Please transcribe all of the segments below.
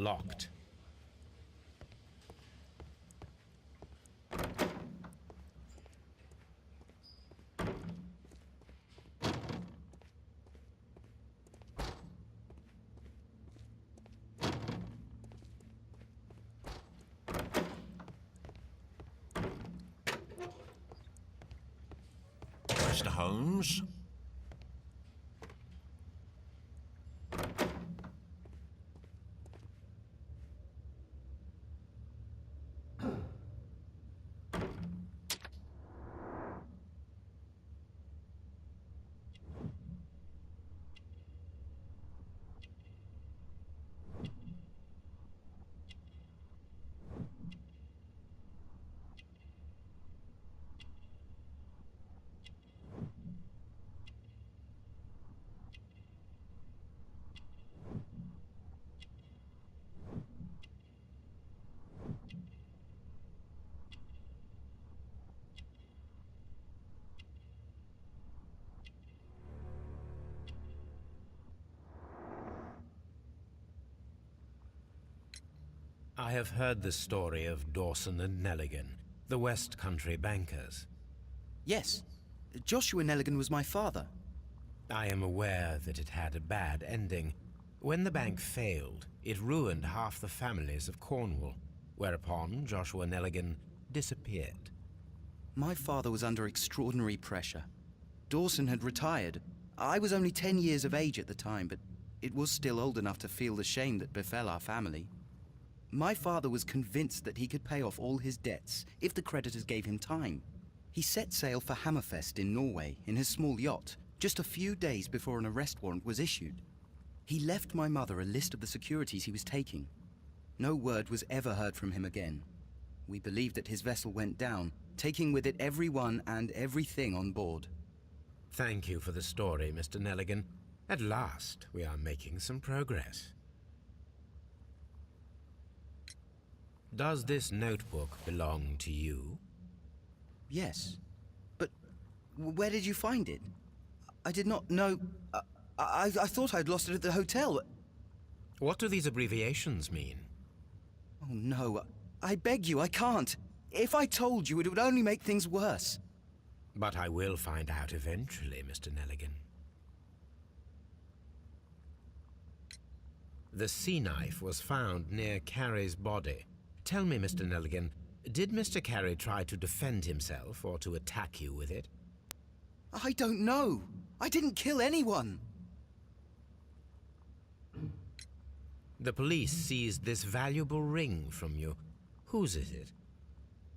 locked. Mr. Holmes? I have heard the story of Dawson and Nelligan, the West Country bankers. Yes, Joshua Nelligan was my father. I am aware that it had a bad ending. When the bank failed, it ruined half the families of Cornwall, whereupon Joshua Nelligan disappeared. My father was under extraordinary pressure. Dawson had retired. I was only 10 years of age at the time, but it was still old enough to feel the shame that befell our family. My father was convinced that he could pay off all his debts if the creditors gave him time. He set sail for Hammerfest in Norway in his small yacht, just a few days before an arrest warrant was issued. He left my mother a list of the securities he was taking. No word was ever heard from him again. We believe that his vessel went down, taking with it everyone and everything on board. Thank you for the story, Mr. Nelligan. At last, we are making some progress. Does this notebook belong to you? Yes. But where did you find it? I did not know... I thought I'd lost it at the hotel. What do these abbreviations mean? Oh no, I beg you, I can't. If I told you, it would only make things worse. But I will find out eventually, Mr. Nelligan. The sea knife was found near Carey's body. Tell me, Mr. Nelligan, did Mr. Carey try to defend himself or to attack you with it? I don't know. I didn't kill anyone. The police seized this valuable ring from you. Whose is it?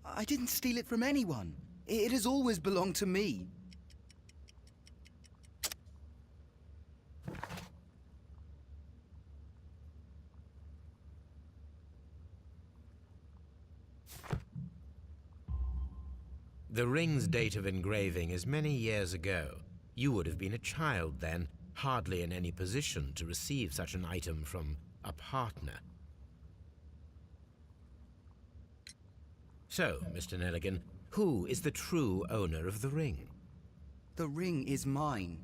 I didn't steal it from anyone. It has always belonged to me. The ring's date of engraving is many years ago. You would have been a child then, hardly in any position to receive such an item from a partner. So, Mr. Nelligan, who is the true owner of the ring? The ring is mine.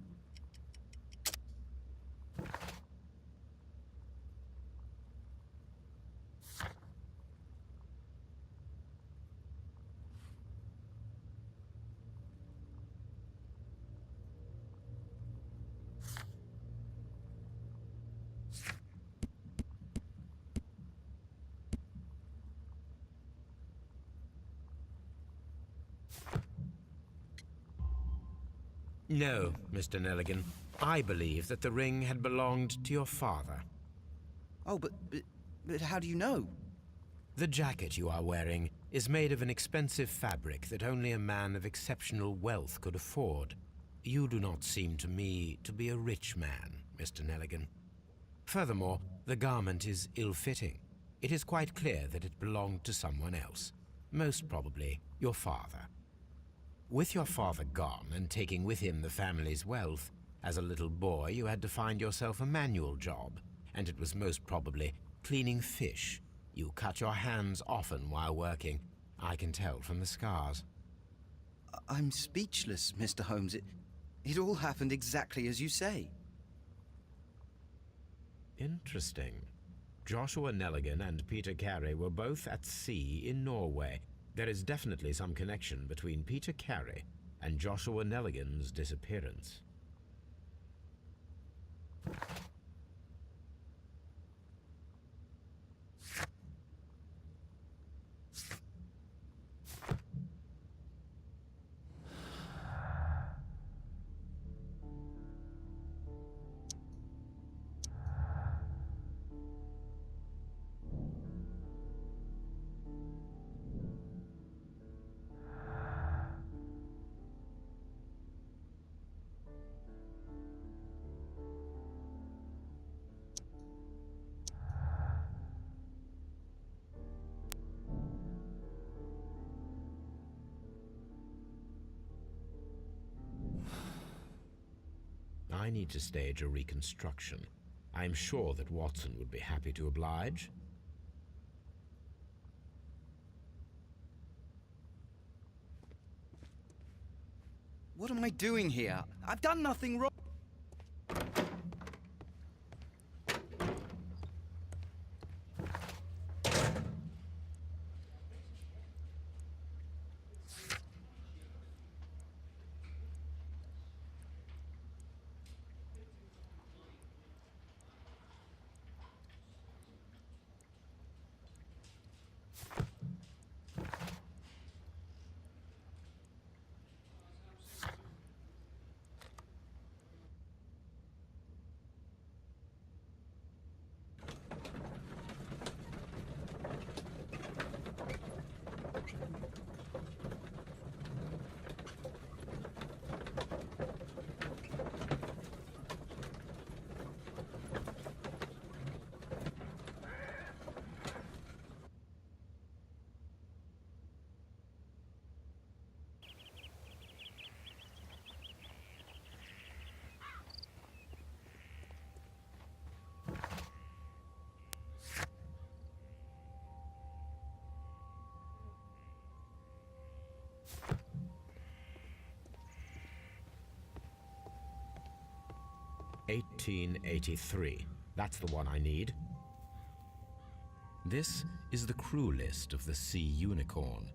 No, Mr. Nelligan. I believe that the ring had belonged to your father. Oh, but how do you know? The jacket you are wearing is made of an expensive fabric that only a man of exceptional wealth could afford. You do not seem to me to be a rich man, Mr. Nelligan. Furthermore, the garment is ill-fitting. It is quite clear that it belonged to someone else, most probably your father. With your father gone and taking with him the family's wealth, as a little boy you had to find yourself a manual job, and it was most probably cleaning fish. You cut your hands often while working. I can tell from the scars. I'm speechless, Mr. Holmes. It all happened exactly as you say. Interesting. Joshua Nelligan and Peter Carey were both at sea in Norway. There is definitely some connection between Peter Carey and Joshua Nelligan's disappearance. I need to stage a reconstruction. I am sure that Watson would be happy to oblige. What am I doing here? I've done nothing wrong. "1883. That's the one I need. This is the crew list of the Sea Unicorn.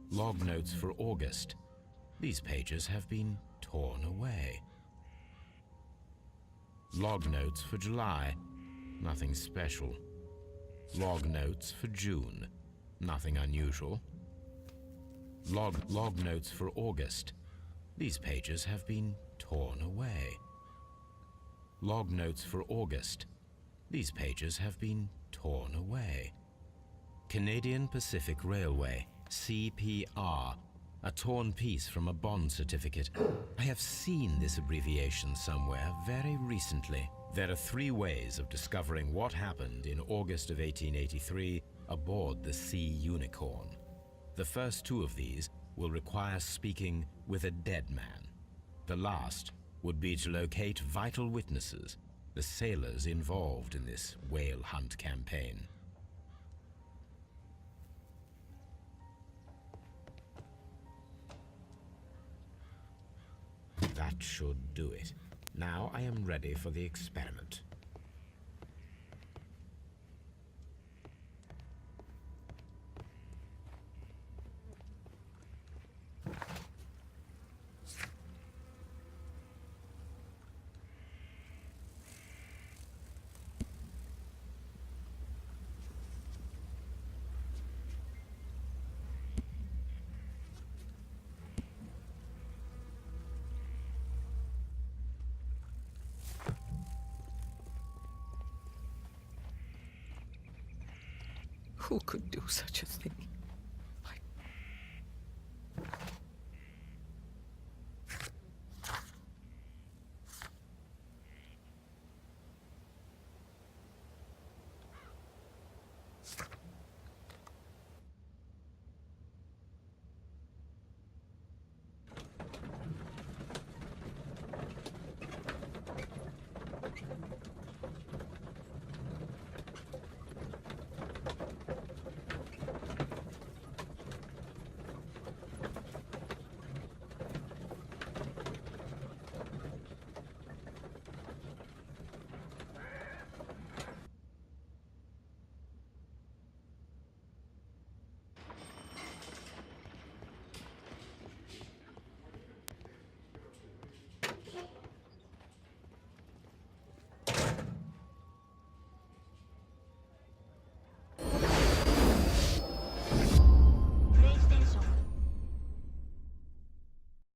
Log notes for August. These pages have been torn away. Log notes for July. Nothing special. Log notes for June. Nothing unusual. Log notes for August. These pages have been torn away. Log notes for August. These pages have been torn away. Canadian Pacific Railway, CPR, a torn piece from a bond certificate. I have seen this abbreviation somewhere very recently. There are 3 ways of discovering what happened in August of 1883 aboard the Sea Unicorn. The first 2 of these will require speaking with a dead man. The last would be to locate vital witnesses, the sailors involved in this whale hunt campaign. That should do it. Now I am ready for the experiment. Who could do such a thing?